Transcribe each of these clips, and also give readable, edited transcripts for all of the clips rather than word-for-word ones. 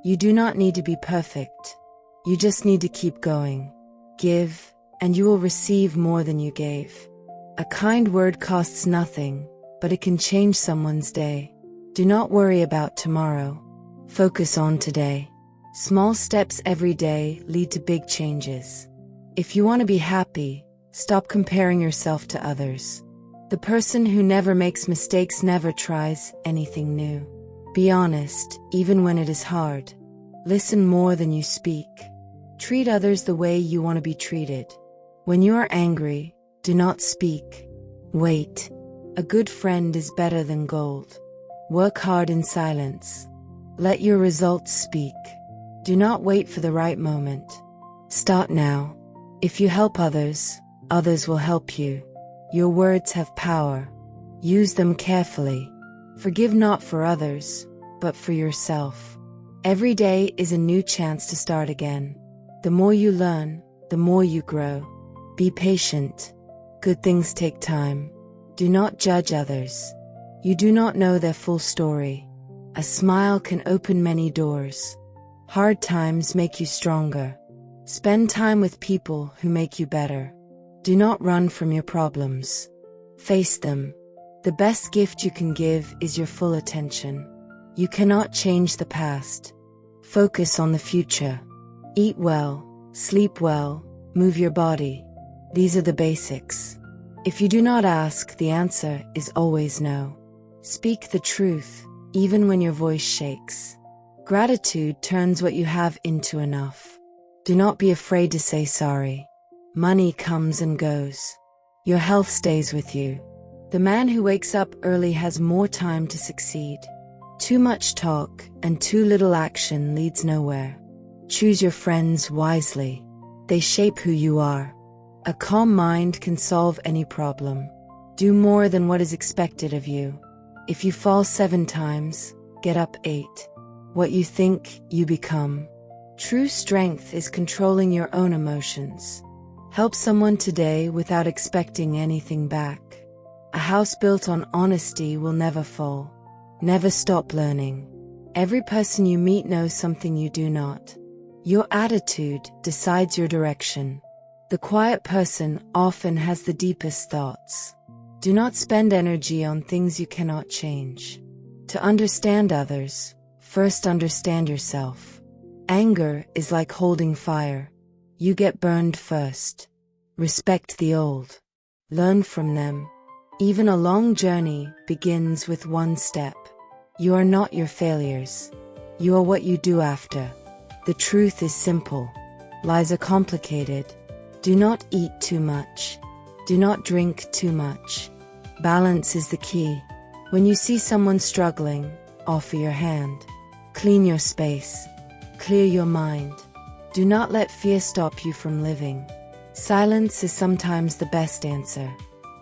You do not need to be perfect. You just need to keep going. Give, and you will receive more than you gave. A kind word costs nothing, but it can change someone's day. Do not worry about tomorrow. Focus on today. Small steps every day lead to big changes. If you want to be happy, stop comparing yourself to others. The person who never makes mistakes never tries anything new. Be honest, even when it is hard. Listen more than you speak. Treat others the way you want to be treated. When you are angry, do not speak. Wait. A good friend is better than gold. Work hard in silence. Let your results speak. Do not wait for the right moment. Start now. If you help others, others will help you. Your words have power. Use them carefully. Forgive not for others, but for yourself. Every day is a new chance to start again. The more you learn, the more you grow. Be patient. Good things take time. Do not judge others. You do not know their full story. A smile can open many doors. Hard times make you stronger. Spend time with people who make you better. Do not run from your problems. Face them. The best gift you can give is your full attention. You cannot change the past. Focus on the future. Eat well, sleep well, move your body. These are the basics. If you do not ask, the answer is always no. Speak the truth, even when your voice shakes. Gratitude turns what you have into enough. Do not be afraid to say sorry. Money comes and goes. Your health stays with you. The man who wakes up early has more time to succeed. Too much talk and too little action leads nowhere. Choose your friends wisely. They shape who you are. A calm mind can solve any problem. Do more than what is expected of you. If you fall 7 times, get up 8. What you think, you become. True strength is controlling your own emotions. Help someone today without expecting anything back. A house built on honesty will never fall. Never stop learning. Every person you meet knows something you do not. Your attitude decides your direction. The quiet person often has the deepest thoughts. Do not spend energy on things you cannot change. To understand others, first understand yourself. Anger is like holding fire. You get burned first. Respect the old. Learn from them. Even a long journey begins with one step. You are not your failures. You are what you do after. The truth is simple. Lies are complicated. Do not eat too much. Do not drink too much. Balance is the key. When you see someone struggling, offer your hand. Clean your space. Clear your mind. Do not let fear stop you from living. Silence is sometimes the best answer.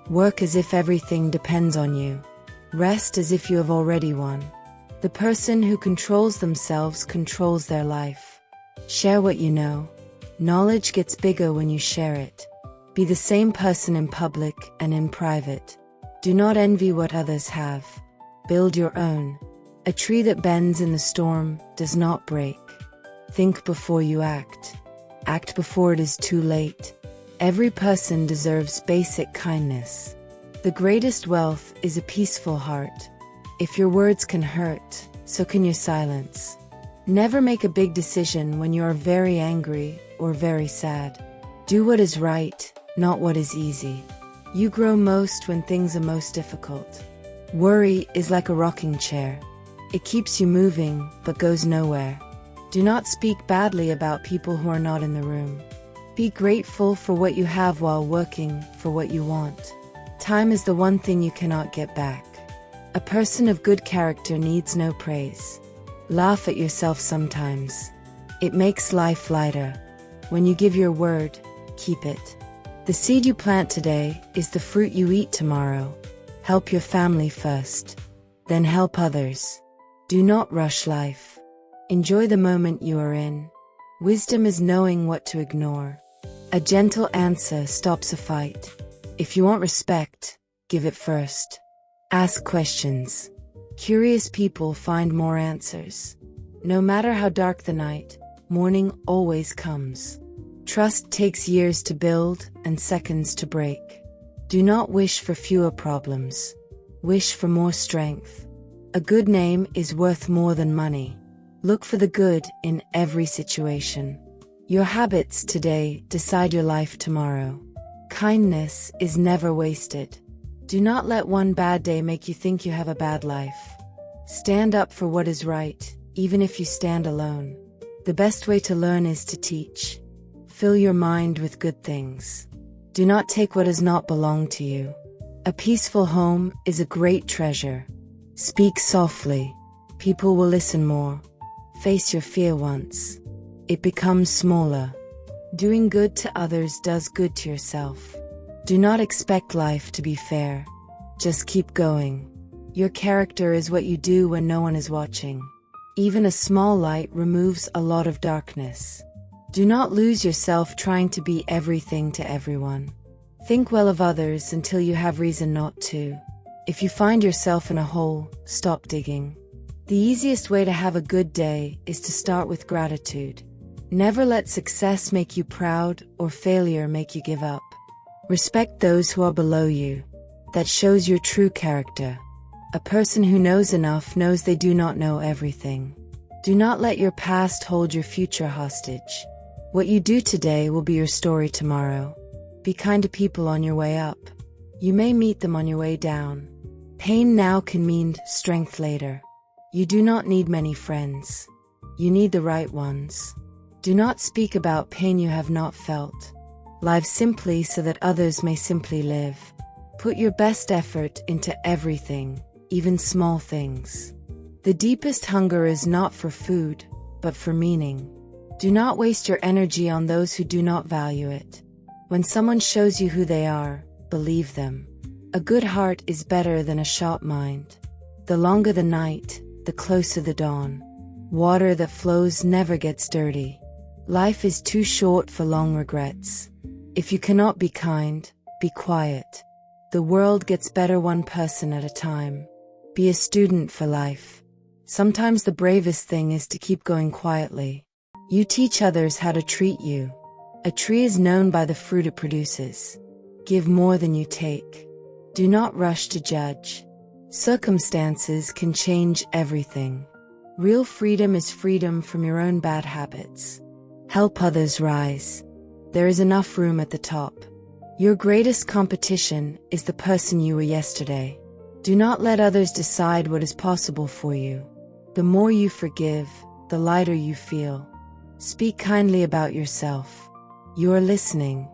Work as if everything depends on you. Rest as if you have already won. The person who controls themselves controls their life. Share what you know. Knowledge gets bigger when you share it. Be the same person in public and in private. Do not envy what others have. Build your own. A tree that bends in the storm does not break. Think before you act. Act before it is too late. Every person deserves basic kindness. The greatest wealth is a peaceful heart. If your words can hurt, so can your silence. Never make a big decision when you are very angry or very sad. Do what is right, not what is easy. You grow most when things are most difficult. Worry is like a rocking chair. It keeps you moving, but goes nowhere. Do not speak badly about people who are not in the room. Be grateful for what you have while working for what you want. Time is the one thing you cannot get back. A person of good character needs no praise. Laugh at yourself sometimes. It makes life lighter. When you give your word, keep it. The seed you plant today is the fruit you eat tomorrow. Help your family first, then help others. Do not rush life. Enjoy the moment you are in. Wisdom is knowing what to ignore. A gentle answer stops a fight. If you want respect, give it first. Ask questions. Curious people find more answers. No matter how dark the night, morning always comes. Trust takes years to build and seconds to break. Do not wish for fewer problems. Wish for more strength. A good name is worth more than money. Look for the good in every situation. Your habits today decide your life tomorrow. Kindness is never wasted. Do not let one bad day make you think you have a bad life. Stand up for what is right, even if you stand alone. The best way to learn is to teach. Fill your mind with good things. Do not take what does not belong to you. A peaceful home is a great treasure. Speak softly. People will listen more. Face your fear once. It becomes smaller. Doing good to others does good to yourself. Do not expect life to be fair. Just keep going. Your character is what you do when no one is watching. Even a small light removes a lot of darkness. Do not lose yourself trying to be everything to everyone. Think well of others until you have reason not to. If you find yourself in a hole, stop digging. The easiest way to have a good day is to start with gratitude. Never let success make you proud or failure make you give up. Respect those who are below you. That shows your true character. A person who knows enough knows they do not know everything. Do not let your past hold your future hostage. What you do today will be your story tomorrow. Be kind to people on your way up. You may meet them on your way down. Pain now can mean strength later. You do not need many friends. You need the right ones. Do not speak about pain you have not felt. Live simply so that others may simply live. Put your best effort into everything, even small things. The deepest hunger is not for food, but for meaning. Do not waste your energy on those who do not value it. When someone shows you who they are, believe them. A good heart is better than a sharp mind. The longer the night, the closer the dawn. Water that flows never gets dirty. Life is too short for long regrets. If you cannot be kind, be quiet. The world gets better one person at a time. Be a student for life. Sometimes the bravest thing is to keep going quietly. You teach others how to treat you. A tree is known by the fruit it produces. Give more than you take. Do not rush to judge. Circumstances can change everything. Real freedom is freedom from your own bad habits. Help others rise. There is enough room at the top. Your greatest competition is the person you were yesterday. Do not let others decide what is possible for you. The more you forgive, the lighter you feel. Speak kindly about yourself. You are listening.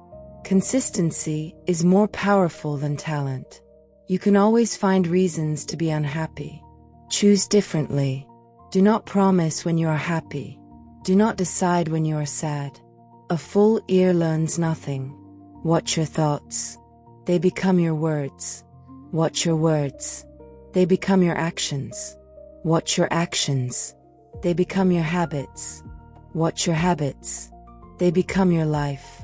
Consistency is more powerful than talent. You can always find reasons to be unhappy. Choose differently. Do not promise when you are happy. Do not decide when you are sad. A full ear learns nothing. Watch your thoughts. They become your words. Watch your words. They become your actions. Watch your actions. They become your habits. Watch your habits. They become your life.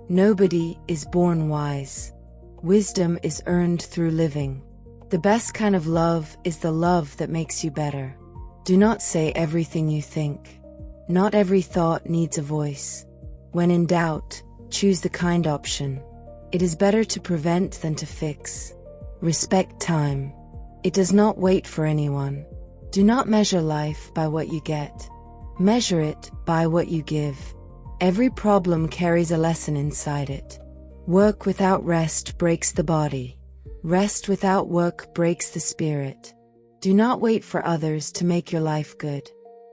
Nobody is born wise. Wisdom is earned through living. The best kind of love is the love that makes you better. Do not say everything you think. Not every thought needs a voice. When in doubt, choose the kind option. It is better to prevent than to fix. Respect time. It does not wait for anyone. Do not measure life by what you get. Measure it by what you give. Every problem carries a lesson inside it. Work without rest breaks the body. Rest without work breaks the spirit. Do not wait for others to make your life good.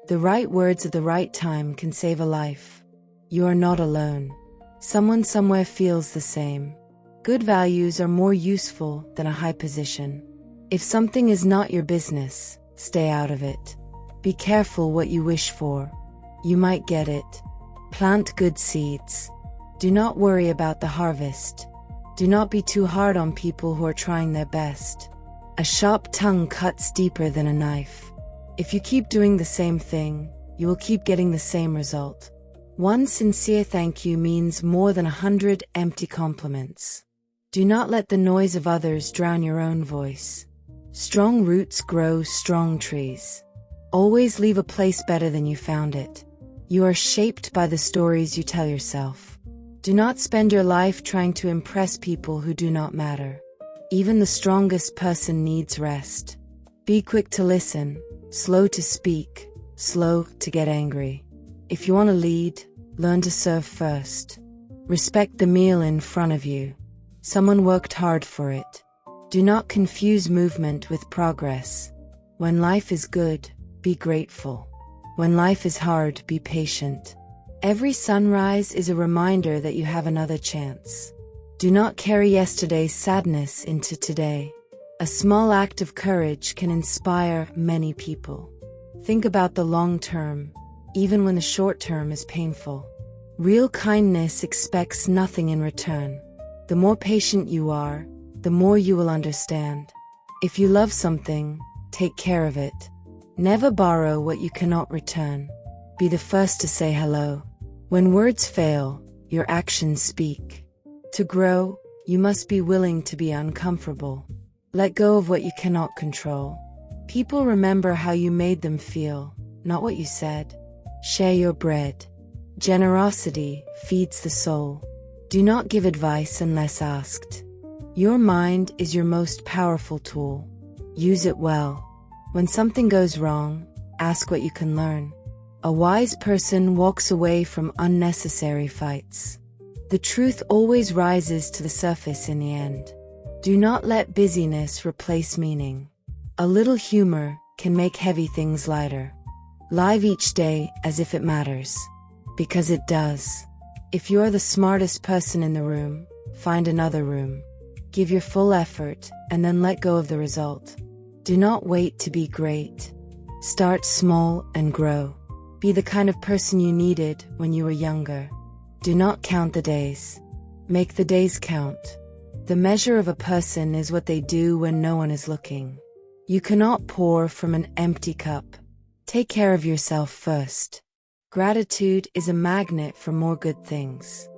The right words at the right time can save a life. You are not alone. Someone somewhere feels the same. Good values are more useful than a high position. If something is not your business, stay out of it. Be careful what you wish for. You might get it. Plant good seeds. Do not worry about the harvest. Do not be too hard on people who are trying their best. A sharp tongue cuts deeper than a knife. If you keep doing the same thing, you will keep getting the same result. One sincere thank you means more than 100 empty compliments. Do not let the noise of others drown your own voice. Strong roots grow strong trees. Always leave a place better than you found it. You are shaped by the stories you tell yourself. Do not spend your life trying to impress people who do not matter. Even the strongest person needs rest. Be quick to listen, slow to speak, slow to get angry. If you want to lead, learn to serve first. Respect the meal in front of you. Someone worked hard for it. Do not confuse movement with progress. When life is good, be grateful. When life is hard, be patient. Every sunrise is a reminder that you have another chance. Do not carry yesterday's sadness into today. A small act of courage can inspire many people. Think about the long term, even when the short term is painful. Real kindness expects nothing in return. The more patient you are, the more you will understand. If you love something, take care of it. Never borrow what you cannot return. Be the first to say hello. When words fail, your actions speak. To grow, you must be willing to be uncomfortable. Let go of what you cannot control. People remember how you made them feel, not what you said. Share your bread. Generosity feeds the soul. Do not give advice unless asked. Your mind is your most powerful tool. Use it well. When something goes wrong, ask what you can learn. A wise person walks away from unnecessary fights. The truth always rises to the surface in the end. Do not let busyness replace meaning. A little humor can make heavy things lighter. Live each day as if it matters. Because it does. If you are the smartest person in the room, find another room. Give your full effort and then let go of the result. Do not wait to be great. Start small and grow. Be the kind of person you needed when you were younger. Do not count the days. Make the days count. The measure of a person is what they do when no one is looking. You cannot pour from an empty cup. Take care of yourself first. Gratitude is a magnet for more good things.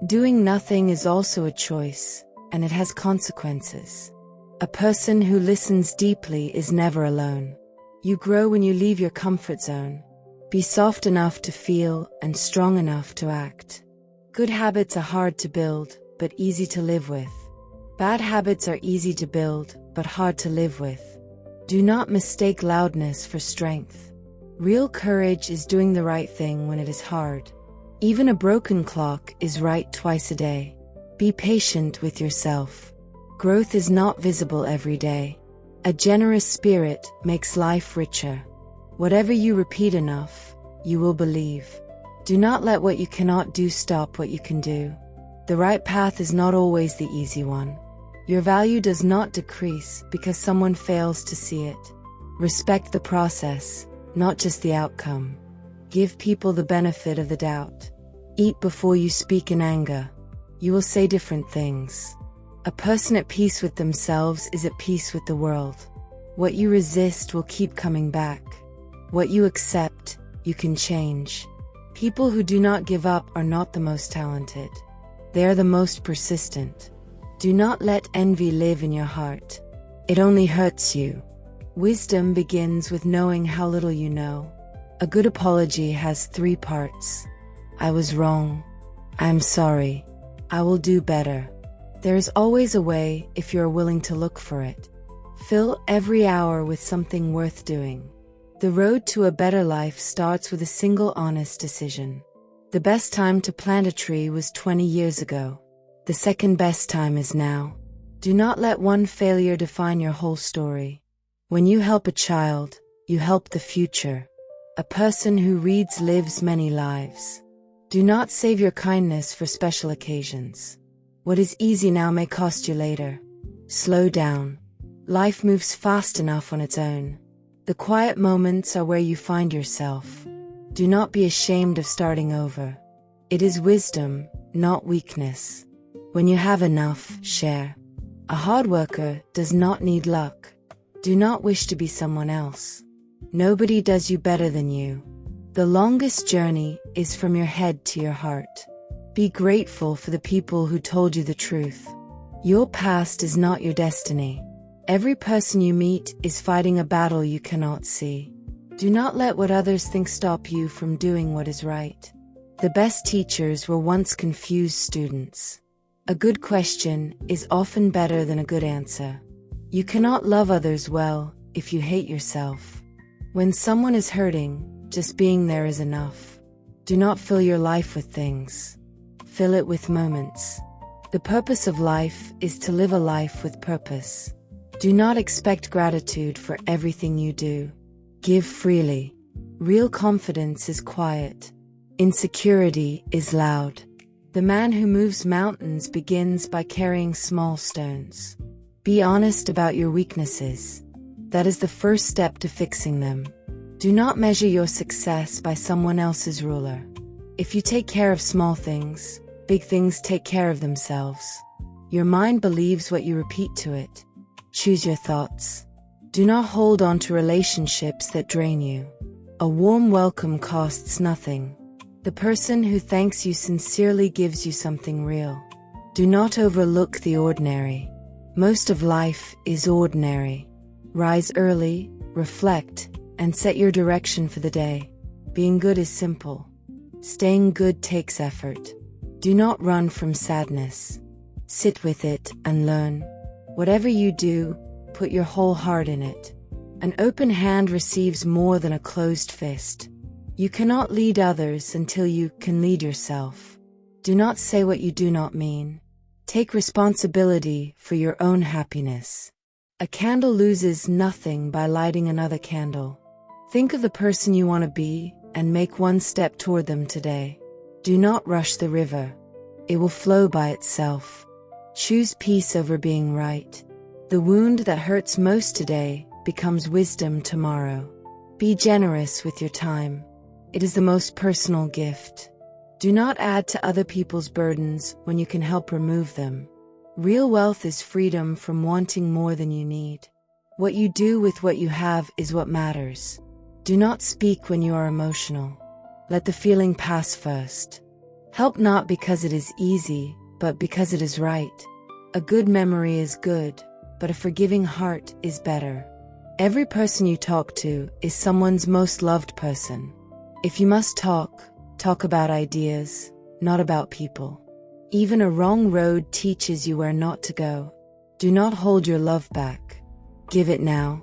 Doing nothing is also a choice, and it has consequences. A person who listens deeply is never alone. You grow when you leave your comfort zone. Be soft enough to feel and strong enough to act. Good habits are hard to build, but easy to live with. Bad habits are easy to build, but hard to live with. Do not mistake loudness for strength. Real courage is doing the right thing when it is hard. Even a broken clock is right twice a day. Be patient with yourself. Growth is not visible every day. A generous spirit makes life richer. Whatever you repeat enough, you will believe. Do not let what you cannot do stop what you can do. The right path is not always the easy one. Your value does not decrease because someone fails to see it. Respect the process, not just the outcome. Give people the benefit of the doubt. Eat before you speak in anger. You will say different things. A person at peace with themselves is at peace with the world. What you resist will keep coming back. What you accept, you can change. People who do not give up are not the most talented. They are the most persistent. Do not let envy live in your heart. It only hurts you. Wisdom begins with knowing how little you know. A good apology has 3 parts. I was wrong. I am sorry. I will do better. There is always a way if you are willing to look for it. Fill every hour with something worth doing. The road to a better life starts with a single honest decision. The best time to plant a tree was 20 years ago. The second best time is now. Do not let one failure define your whole story. When you help a child, you help the future. A person who reads lives many lives. Do not save your kindness for special occasions. What is easy now may cost you later. Slow down. Life moves fast enough on its own. The quiet moments are where you find yourself. Do not be ashamed of starting over. It is wisdom, not weakness. When you have enough, share. A hard worker does not need luck. Do not wish to be someone else. Nobody does you better than you. The longest journey is from your head to your heart. Be grateful for the people who told you the truth. Your past is not your destiny. Every person you meet is fighting a battle you cannot see. Do not let what others think stop you from doing what is right. The best teachers were once confused students. A good question is often better than a good answer. You cannot love others well if you hate yourself. When someone is hurting, just being there is enough. Do not fill your life with things. Fill it with moments. The purpose of life is to live a life with purpose. Do not expect gratitude for everything you do. Give freely. Real confidence is quiet. Insecurity is loud. The man who moves mountains begins by carrying small stones. Be honest about your weaknesses. That is the first step to fixing them. Do not measure your success by someone else's ruler. If you take care of small things, big things take care of themselves. Your mind believes what you repeat to it. Choose your thoughts. Do not hold on to relationships that drain you. A warm welcome costs nothing. The person who thanks you sincerely gives you something real. Do not overlook the ordinary. Most of life is ordinary. Rise early, reflect, and set your direction for the day. Being good is simple. Staying good takes effort. Do not run from sadness. Sit with it and learn. Whatever you do, put your whole heart in it. An open hand receives more than a closed fist. You cannot lead others until you can lead yourself. Do not say what you do not mean. Take responsibility for your own happiness. A candle loses nothing by lighting another candle. Think of the person you want to be and make one step toward them today. Do not rush the river. It will flow by itself. Choose peace over being right. The wound that hurts most today becomes wisdom tomorrow. Be generous with your time. It is the most personal gift. Do not add to other people's burdens when you can help remove them. Real wealth is freedom from wanting more than you need. What you do with what you have is what matters. Do not speak when you are emotional. Let the feeling pass first. Help not because it is easy, but because it is right. A good memory is good, but a forgiving heart is better. Every person you talk to is someone's most loved person. If you must talk, talk about ideas, not about people. Even a wrong road teaches you where not to go. Do not hold your love back. Give it now.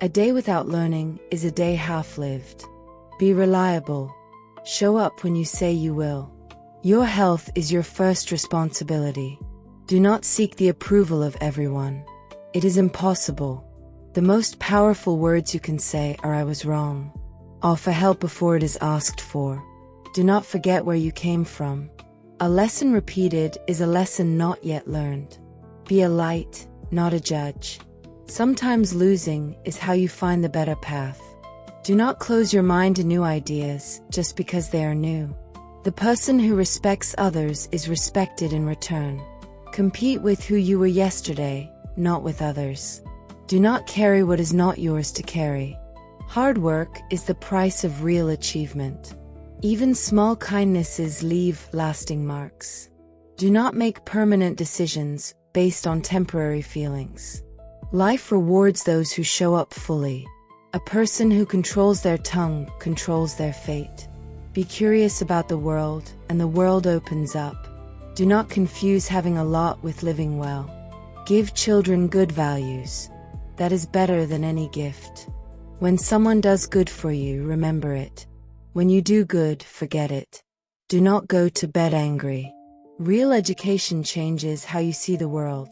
A day without learning is a day half-lived. Be reliable. Show up when you say you will. Your health is your first responsibility. Do not seek the approval of everyone. It is impossible. The most powerful words you can say are "I was wrong." Offer help before it is asked for. Do not forget where you came from. A lesson repeated is a lesson not yet learned. Be a light, not a judge. Sometimes losing is how you find the better path. Do not close your mind to new ideas just because they are new. The person who respects others is respected in return. Compete with who you were yesterday, not with others. Do not carry what is not yours to carry. Hard work is the price of real achievement. Even small kindnesses leave lasting marks. Do not make permanent decisions based on temporary feelings. Life rewards those who show up fully. A person who controls their tongue controls their fate. Be curious about the world, and the world opens up. Do not confuse having a lot with living well. Give children good values. That is better than any gift. When someone does good for you, remember it. When you do good, forget it. Do not go to bed angry. Real education changes how you see the world.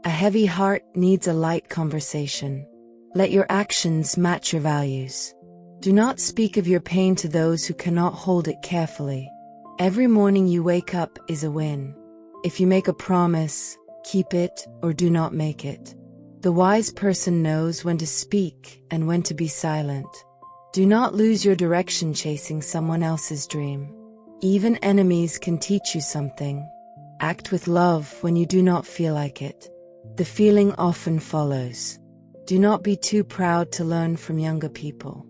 A heavy heart needs a light conversation. Let your actions match your values. Do not speak of your pain to those who cannot hold it carefully. Every morning you wake up is a win. If you make a promise, keep it or do not make it. The wise person knows when to speak and when to be silent. Do not lose your direction chasing someone else's dream. Even enemies can teach you something. Act with love when you do not feel like it. The feeling often follows. Do not be too proud to learn from younger people.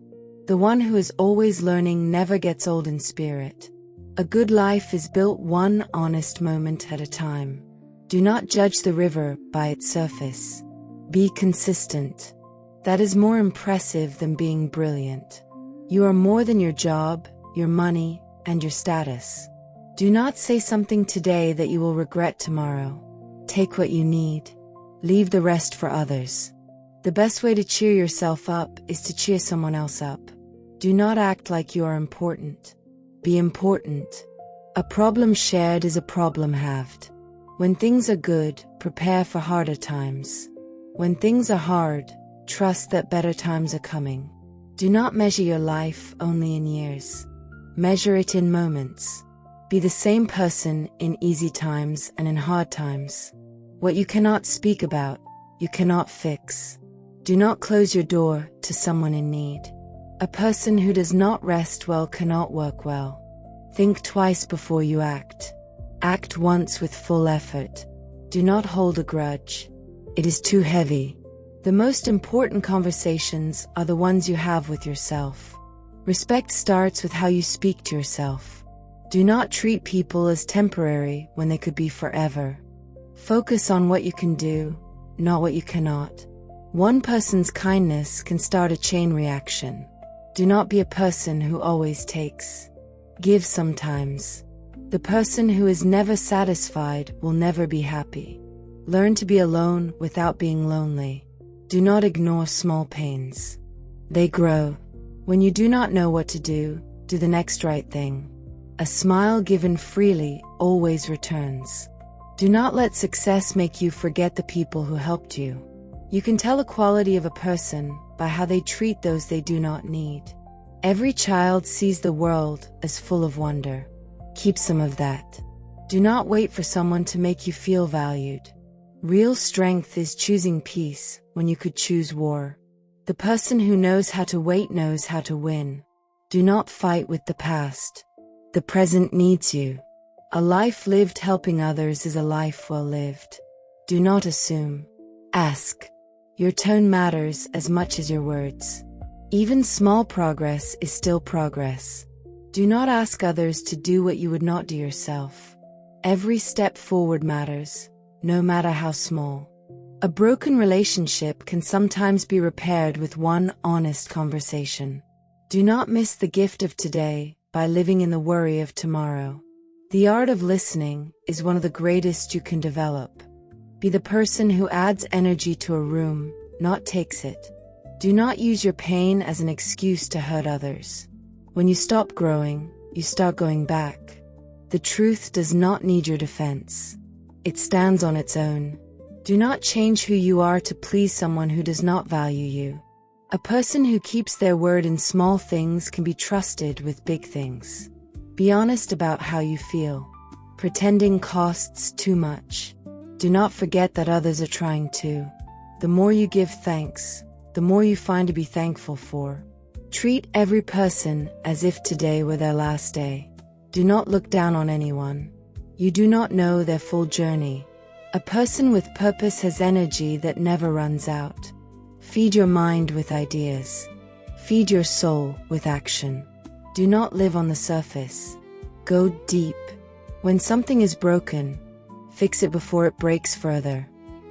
The one who is always learning never gets old in spirit. A good life is built one honest moment at a time. Do not judge the river by its surface. Be consistent. That is more impressive than being brilliant. You are more than your job, your money, and your status. Do not say something today that you will regret tomorrow. Take what you need. Leave the rest for others. The best way to cheer yourself up is to cheer someone else up. Do not act like you are important. Be important. A problem shared is a problem halved. When things are good, prepare for harder times. When things are hard, trust that better times are coming. Do not measure your life only in years. Measure it in moments. Be the same person in easy times and in hard times. What you cannot speak about, you cannot fix. Do not close your door to someone in need. A person who does not rest well cannot work well. Think twice before you act. Act once with full effort. Do not hold a grudge. It is too heavy. The most important conversations are the ones you have with yourself. Respect starts with how you speak to yourself. Do not treat people as temporary when they could be forever. Focus on what you can do, not what you cannot. One person's kindness can start a chain reaction. Do not be a person who always takes. Give sometimes. The person who is never satisfied will never be happy. Learn to be alone without being lonely. Do not ignore small pains. They grow. When you do not know what to do the next right thing. A smile given freely always returns. Do not let success make you forget the people who helped you. You can tell the quality of a person by how they treat those they do not need. Every child sees the world as full of wonder. Keep some of that. Do not wait for someone to make you feel valued. Real strength is choosing peace when you could choose war. The person who knows how to wait knows how to win. Do not fight with the past. The present needs you. A life lived helping others is a life well lived. Do not assume. Ask. Your tone matters as much as your words. Even small progress is still progress. Do not ask others to do what you would not do yourself. Every step forward matters, no matter how small. A broken relationship can sometimes be repaired with one honest conversation. Do not miss the gift of today by living in the worry of tomorrow. The art of listening is one of the greatest you can develop. Be the person who adds energy to a room, not takes it. Do not use your pain as an excuse to hurt others. When you stop growing, you start going back. The truth does not need your defense. It stands on its own. Do not change who you are to please someone who does not value you. A person who keeps their word in small things can be trusted with big things. Be honest about how you feel. Pretending costs too much. Do not forget that others are trying too. The more you give thanks, the more you find to be thankful for. Treat every person as if today were their last day. Do not look down on anyone. You do not know their full journey. A person with purpose has energy that never runs out. Feed your mind with ideas. Feed your soul with action. Do not live on the surface. Go deep. When something is broken, fix it before it breaks further.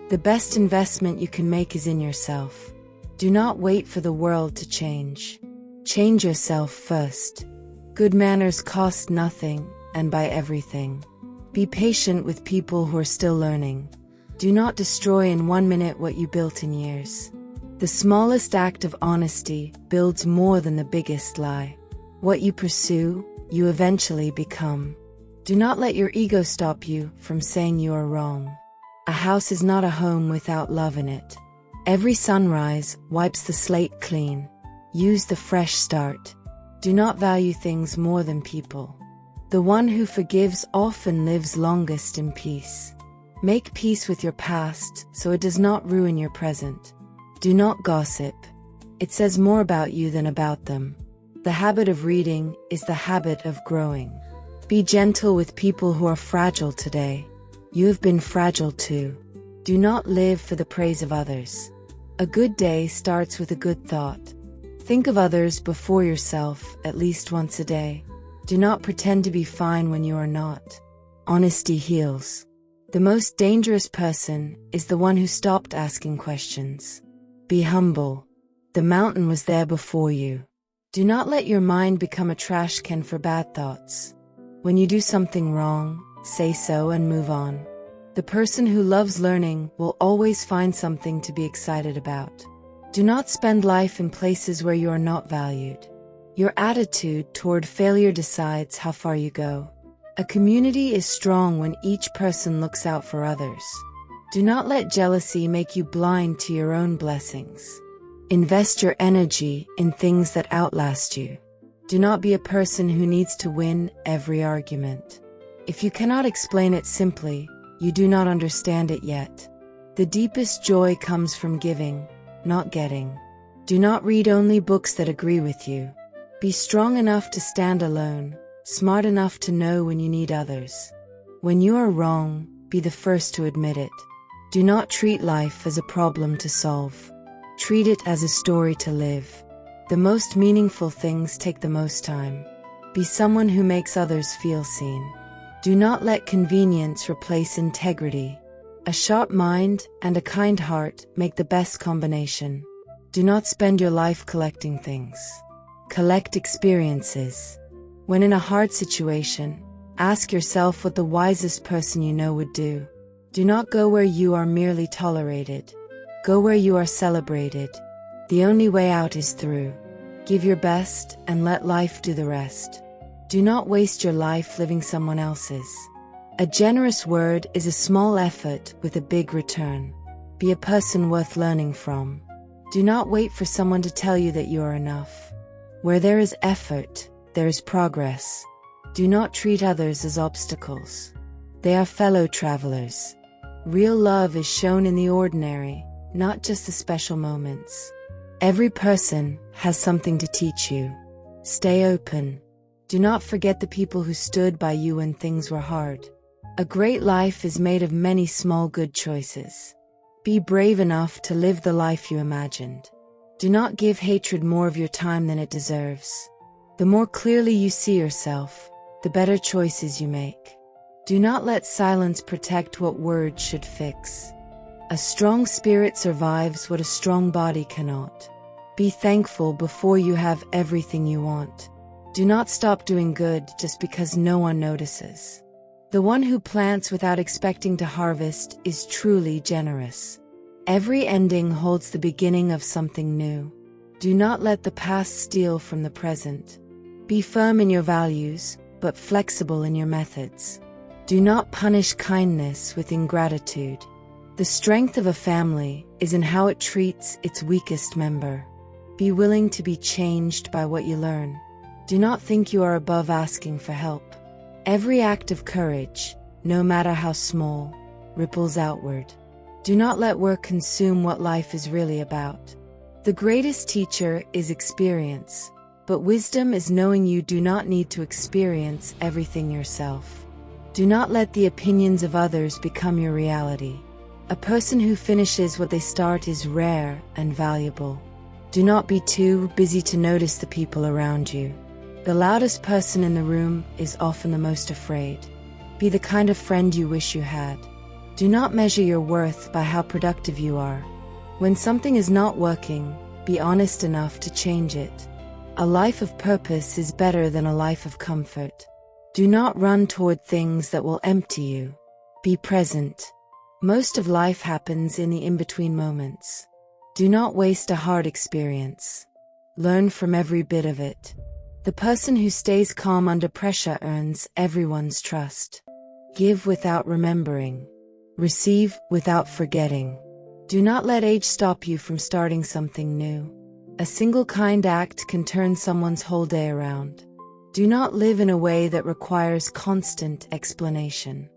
The best investment you can make is in yourself. Do not wait for the world to change. Change yourself first. Good manners cost nothing and buy everything. Be patient with people who are still learning. Do not destroy in 1 minute what you built in years. The smallest act of honesty builds more than the biggest lie. What you pursue, you eventually become. Do not let your ego stop you from saying you are wrong. A house is not a home without love in it. Every sunrise wipes the slate clean. Use the fresh start. Do not value things more than people. The one who forgives often lives longest in peace. Make peace with your past so it does not ruin your present. Do not gossip. It says more about you than about them. The habit of reading is the habit of growing. Be gentle with people who are fragile today. You have been fragile too. Do not live for the praise of others. A good day starts with a good thought. Think of others before yourself at least once a day. Do not pretend to be fine when you are not. Honesty heals. The most dangerous person is the one who stopped asking questions. Be humble. The mountain was there before you. Do not let your mind become a trash can for bad thoughts. When you do something wrong, say so and move on. The person who loves learning will always find something to be excited about. Do not spend life in places where you are not valued. Your attitude toward failure decides how far you go. A community is strong when each person looks out for others. Do not let jealousy make you blind to your own blessings. Invest your energy in things that outlast you. Do not be a person who needs to win every argument. If you cannot explain it simply, you do not understand it yet. The deepest joy comes from giving, not getting. Do not read only books that agree with you. Be strong enough to stand alone, smart enough to know when you need others. When you are wrong, be the first to admit it. Do not treat life as a problem to solve. Treat it as a story to live. The most meaningful things take the most time. Be someone who makes others feel seen. Do not let convenience replace integrity. A sharp mind and a kind heart make the best combination. Do not spend your life collecting things. Collect experiences. When in a hard situation, ask yourself what the wisest person you know would do. Do not go where you are merely tolerated. Go where you are celebrated. The only way out is through. Give your best and let life do the rest. Do not waste your life living someone else's. A generous word is a small effort with a big return. Be a person worth learning from. Do not wait for someone to tell you that you are enough. Where there is effort, there is progress. Do not treat others as obstacles. They are fellow travelers. Real love is shown in the ordinary, not just the special moments. Every person has something to teach you. Stay open. Do not forget the people who stood by you when things were hard. A great life is made of many small good choices. Be brave enough to live the life you imagined. Do not give hatred more of your time than it deserves. The more clearly you see yourself, the better choices you make. Do not let silence protect what words should fix. A strong spirit survives what a strong body cannot. Be thankful before you have everything you want. Do not stop doing good just because no one notices. The one who plants without expecting to harvest is truly generous. Every ending holds the beginning of something new. Do not let the past steal from the present. Be firm in your values, but flexible in your methods. Do not punish kindness with ingratitude. The strength of a family is in how it treats its weakest member. Be willing to be changed by what you learn. Do not think you are above asking for help. Every act of courage, no matter how small, ripples outward. Do not let work consume what life is really about. The greatest teacher is experience, but wisdom is knowing you do not need to experience everything yourself. Do not let the opinions of others become your reality. A person who finishes what they start is rare and valuable. Do not be too busy to notice the people around you. The loudest person in the room is often the most afraid. Be the kind of friend you wish you had. Do not measure your worth by how productive you are. When something is not working, be honest enough to change it. A life of purpose is better than a life of comfort. Do not run toward things that will empty you. Be present. Most of life happens in the in-between moments. Do not waste a hard experience. Learn from every bit of it. The person who stays calm under pressure earns everyone's trust. Give without remembering. Receive without forgetting. Do not let age stop you from starting something new. A single kind act can turn someone's whole day around. Do not live in a way that requires constant explanation.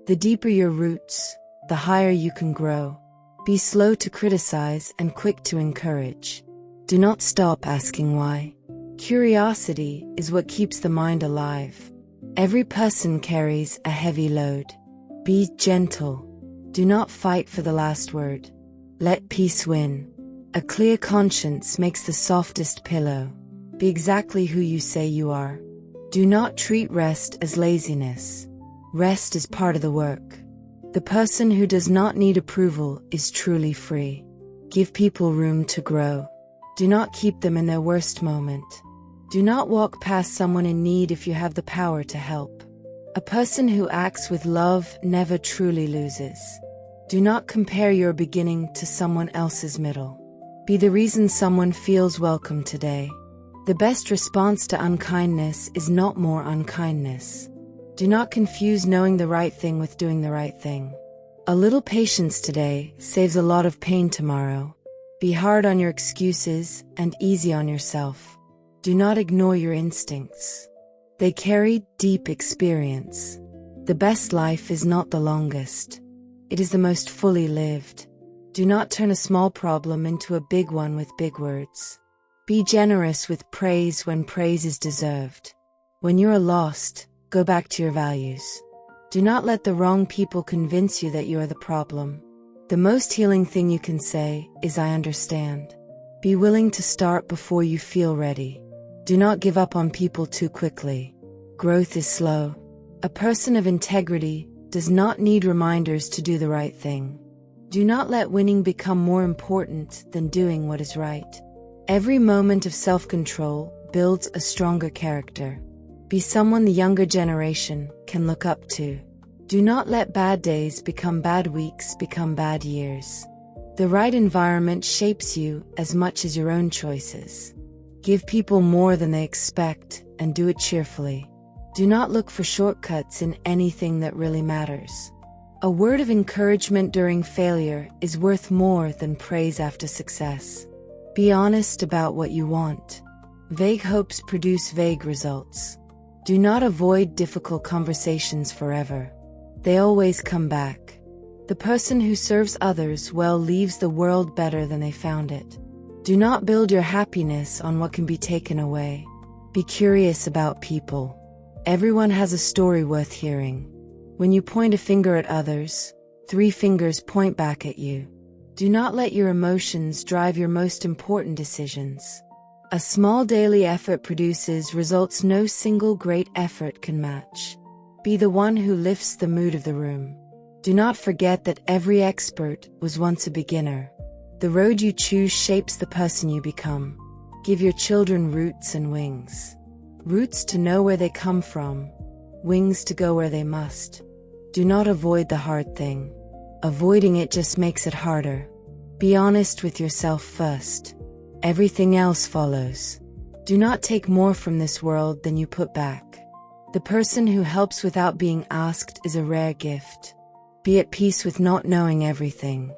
The deeper your roots, the higher you can grow. Be slow to criticize and quick to encourage. Do not stop asking why. Curiosity is what keeps the mind alive. Every person carries a heavy load. Be gentle. Do not fight for the last word. Let peace win. A clear conscience makes the softest pillow. Be exactly who you say you are. Do not treat rest as laziness. Rest is part of the work. The person who does not need approval is truly free. Give people room to grow. Do not keep them in their worst moment. Do not walk past someone in need if you have the power to help. A person who acts with love never truly loses. Do not compare your beginning to someone else's middle. Be the reason someone feels welcome today. The best response to unkindness is not more unkindness. Do not confuse knowing the right thing with doing the right thing. A little patience today saves a lot of pain tomorrow. Be hard on your excuses and easy on yourself. Do not ignore your instincts. They carry deep experience. The best life is not the longest. It is the most fully lived. Do not turn a small problem into a big one with big words. Be generous with praise when praise is deserved. When you are lost, go back to your values. Do not let the wrong people convince you that you are the problem. The most healing thing you can say is "I understand." Be willing to start before you feel ready. Do not give up on people too quickly. Growth is slow. A person of integrity does not need reminders to do the right thing. Do not let winning become more important than doing what is right. Every moment of self-control builds a stronger character. Be someone the younger generation can look up to. Do not let bad days become bad weeks, become bad years. The right environment shapes you as much as your own choices. Give people more than they expect and do it cheerfully. Do not look for shortcuts in anything that really matters. A word of encouragement during failure is worth more than praise after success. Be honest about what you want. Vague hopes produce vague results. Do not avoid difficult conversations forever. They always come back. The person who serves others well leaves the world better than they found it. Do not build your happiness on what can be taken away. Be curious about people. Everyone has a story worth hearing. When you point a finger at others, 3 fingers point back at you. Do not let your emotions drive your most important decisions. A small daily effort produces results no single great effort can match. Be the one who lifts the mood of the room. Do not forget that every expert was once a beginner. The road you choose shapes the person you become. Give your children roots and wings. Roots to know where they come from, wings to go where they must. Do not avoid the hard thing. Avoiding it just makes it harder. Be honest with yourself first. Everything else follows. Do not take more from this world than you put back. The person who helps without being asked is a rare gift. Be at peace with not knowing everything.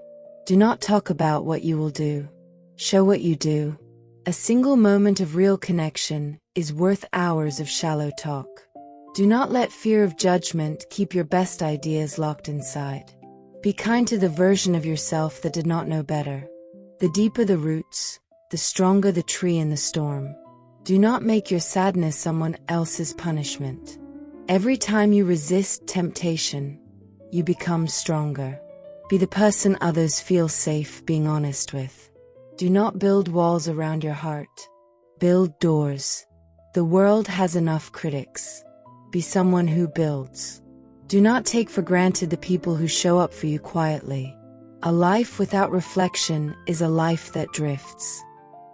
Do not talk about what you will do. Show what you do. A single moment of real connection is worth hours of shallow talk. Do not let fear of judgment keep your best ideas locked inside. Be kind to the version of yourself that did not know better. The deeper the roots, the stronger the tree in the storm. Do not make your sadness someone else's punishment. Every time you resist temptation, you become stronger. Be the person others feel safe being honest with. Do not build walls around your heart. Build doors. The world has enough critics. Be someone who builds. Do not take for granted the people who show up for you quietly. A life without reflection is a life that drifts.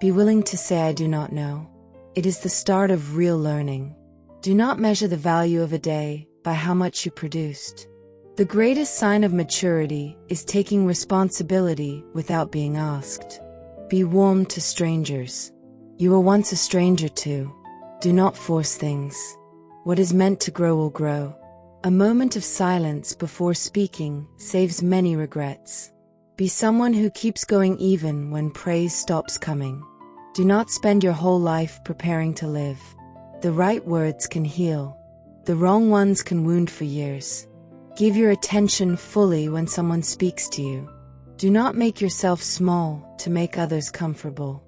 Be willing to say "I do not know." It is the start of real learning. Do not measure the value of a day by how much you produced. The greatest sign of maturity is taking responsibility without being asked. Be warm to strangers. You were once a stranger too. Do not force things. What is meant to grow will grow. A moment of silence before speaking saves many regrets. Be someone who keeps going even when praise stops coming. Do not spend your whole life preparing to live. The right words can heal. The wrong ones can wound for years. Give your attention fully when someone speaks to you. Do not make yourself small to make others comfortable.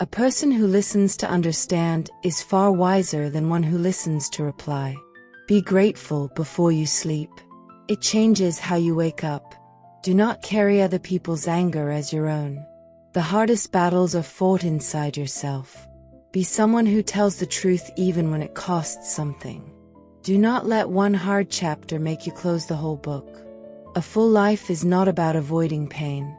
A person who listens to understand is far wiser than one who listens to reply. Be grateful before you sleep. It changes how you wake up. Do not carry other people's anger as your own. The hardest battles are fought inside yourself. Be someone who tells the truth even when it costs something. Do not let one hard chapter make you close the whole book. A full life is not about avoiding pain.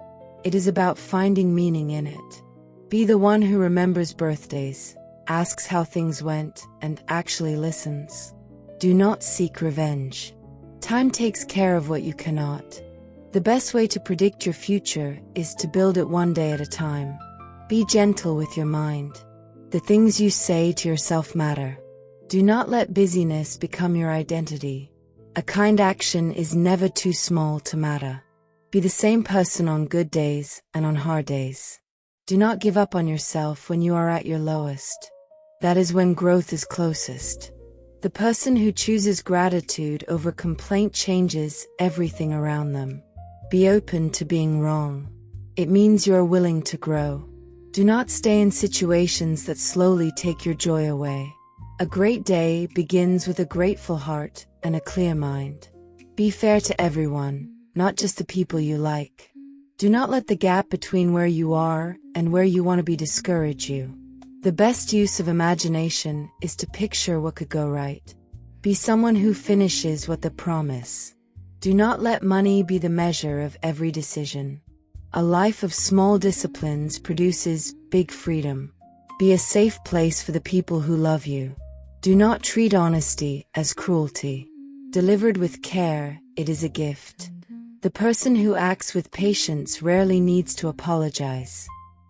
It is about finding meaning in it. Be the one who remembers birthdays. asks how things went, and actually listens. Do not seek revenge. Time takes care of what you cannot. The best way to predict your future is to build it one day at a time. Be gentle with your mind. The things you say to yourself matter. Do not let busyness become your identity. A kind action is never too small to matter. Be the same person on good days and on hard days. Do not give up on yourself when you are at your lowest. That is when growth is closest. The person who chooses gratitude over complaint changes everything around them. Be open to being wrong. It means you are willing to grow. Do not stay in situations that slowly take your joy away. A great day begins with a grateful heart and a clear mind. Be fair to everyone, not just the people you like. Do not let the gap between where you are and where you want to be discourage you. The best use of imagination is to picture what could go right. Be someone who finishes what they promise. Do not let money be the measure of every decision. A life of small disciplines produces big freedom. Be a safe place for the people who love you. Do not treat honesty as cruelty. Delivered with care, it is a gift. The person who acts with patience rarely needs to apologize.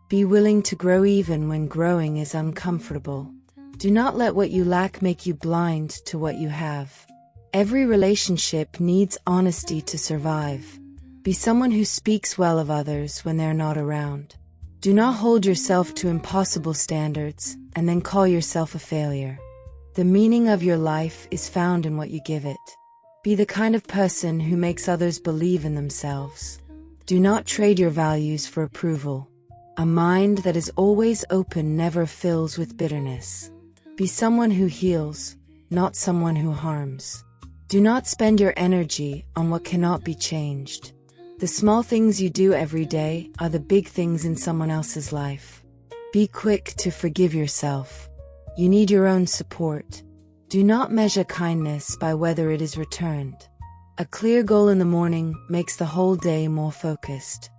Be willing to grow even when growing is uncomfortable. Do not let what you lack make you blind to what you have. Every relationship needs honesty to survive. Be someone who speaks well of others when they're not around. Do not hold yourself to impossible standards and then call yourself a failure. The meaning of your life is found in what you give it. Be the kind of person who makes others believe in themselves. Do not trade your values for approval. A mind that is always open never fills with bitterness. Be someone who heals, not someone who harms. Do not spend your energy on what cannot be changed. The small things you do every day are the big things in someone else's life. Be quick to forgive yourself. You need your own support. Do not measure kindness by whether it is returned. A clear goal in the morning makes the whole day more focused.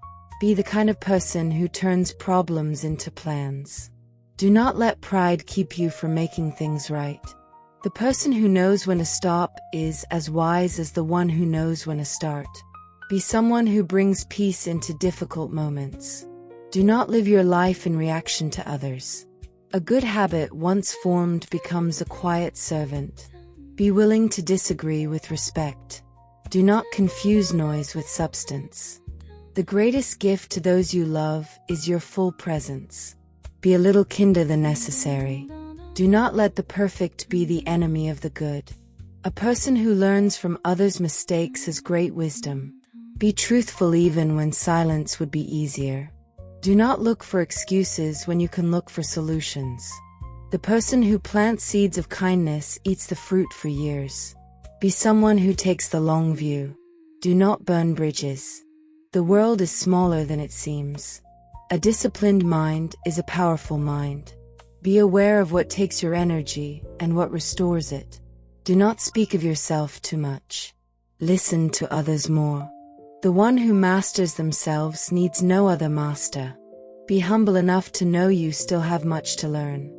Be the kind of person who turns problems into plans. Do not let pride keep you from making things right. The person who knows when to stop is as wise as the one who knows when to start. Be someone who brings peace into difficult moments. Do not live your life in reaction to others. A good habit once formed becomes a quiet servant. Be willing to disagree with respect. Do not confuse noise with substance. The greatest gift to those you love is your full presence. Be a little kinder than necessary. Do not let the perfect be the enemy of the good. A person who learns from others' mistakes has great wisdom. Be truthful even when silence would be easier. Do not look for excuses when you can look for solutions. The person who plants seeds of kindness eats the fruit for years. Be someone who takes the long view. Do not burn bridges. The world is smaller than it seems. A disciplined mind is a powerful mind. Be aware of what takes your energy and what restores it. Do not speak of yourself too much. Listen to others more. The one who masters themselves needs no other master. Be humble enough to know you still have much to learn.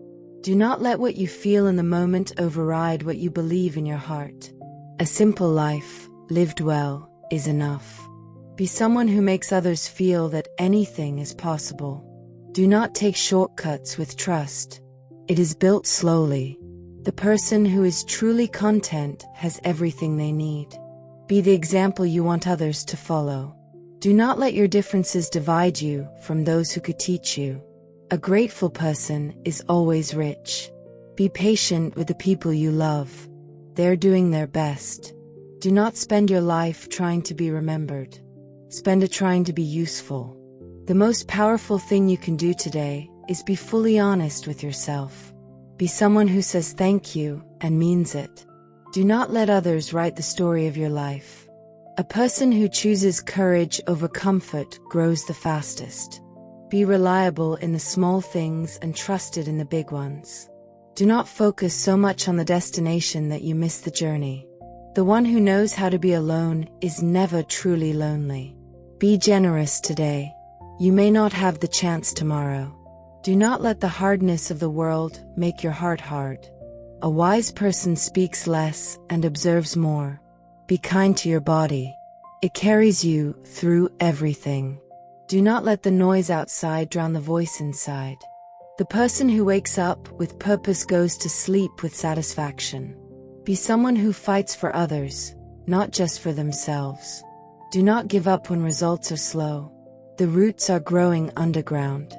Do not let what you feel in the moment override what you believe in your heart. A simple life, lived well, is enough. Be someone who makes others feel that anything is possible. Do not take shortcuts with trust. It is built slowly. The person who is truly content has everything they need. Be the example you want others to follow. Do not let your differences divide you from those who could teach you. A grateful person is always rich. Be patient with the people you love. They're doing their best. Do not spend your life trying to be remembered. Spend it trying to be useful. The most powerful thing you can do today is be fully honest with yourself. Be someone who says thank you and means it. Do not let others write the story of your life. A person who chooses courage over comfort grows the fastest. Be reliable in the small things and trusted in the big ones. Do not focus so much on the destination that you miss the journey. The one who knows how to be alone is never truly lonely. Be generous today. You may not have the chance tomorrow. Do not let the hardness of the world make your heart hard. A wise person speaks less and observes more. Be kind to your body. It carries you through everything. Do not let the noise outside drown the voice inside. The person who wakes up with purpose goes to sleep with satisfaction. Be someone who fights for others, not just for themselves. Do not give up when results are slow. The roots are growing underground.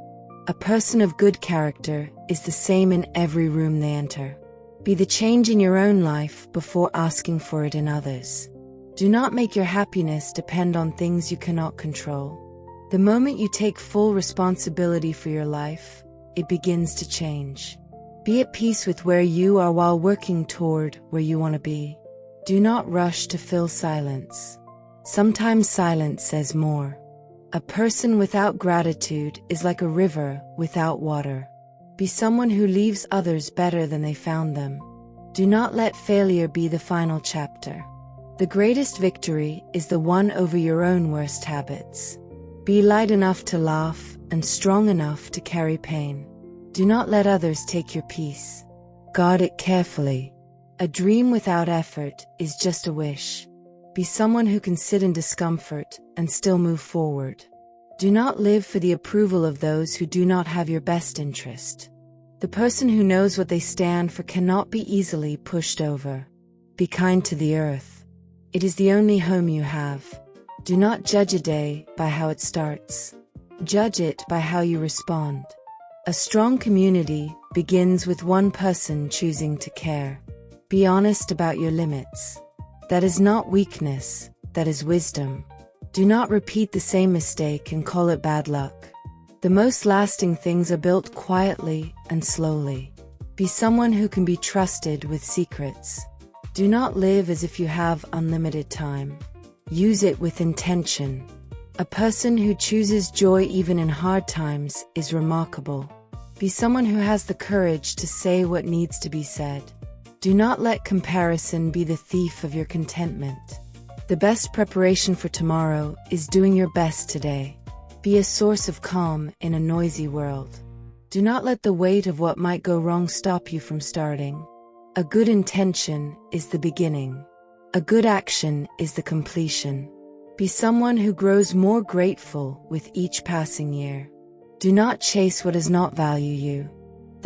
A person of good character is the same in every room they enter. Be the change in your own life before asking for it in others. Do not make your happiness depend on things you cannot control. The moment you take full responsibility for your life, it begins to change. Be at peace with where you are while working toward where you want to be. Do not rush to fill silence. Sometimes silence says more. A person without gratitude is like a river without water. Be someone who leaves others better than they found them. Do not let failure be the final chapter. The greatest victory is the one over your own worst habits. Be light enough to laugh and strong enough to carry pain. Do not let others take your peace. Guard it carefully. A dream without effort is just a wish. Be someone who can sit in discomfort and still move forward. Do not live for the approval of those who do not have your best interest. The person who knows what they stand for cannot be easily pushed over. Be kind to the earth. It is the only home you have. Do not judge a day by how it starts. Judge it by how you respond. A strong community begins with one person choosing to care. Be honest about your limits. That is not weakness, that is wisdom. Do not repeat the same mistake and call it bad luck. The most lasting things are built quietly and slowly. Be someone who can be trusted with secrets. Do not live as if you have unlimited time. Use it with intention. A person who chooses joy even in hard times is remarkable. Be someone who has the courage to say what needs to be said. Do not let comparison be the thief of your contentment. The best preparation for tomorrow is doing your best today. Be a source of calm in a noisy world. Do not let the weight of what might go wrong stop you from starting. A good intention is the beginning. A good action is the completion. Be someone who grows more grateful with each passing year. Do not chase what does not value you.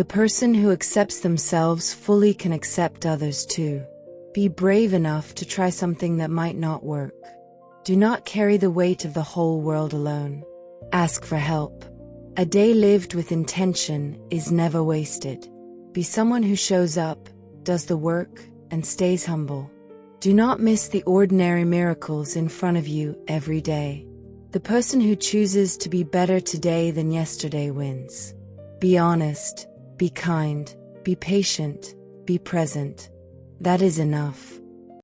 The person who accepts themselves fully can accept others too. Be brave enough to try something that might not work. Do not carry the weight of the whole world alone. Ask for help. A day lived with intention is never wasted. Be someone who shows up, does the work, and stays humble. Do not miss the ordinary miracles in front of you every day. The person who chooses to be better today than yesterday wins. Be honest. Be kind, be patient, be present. That is enough.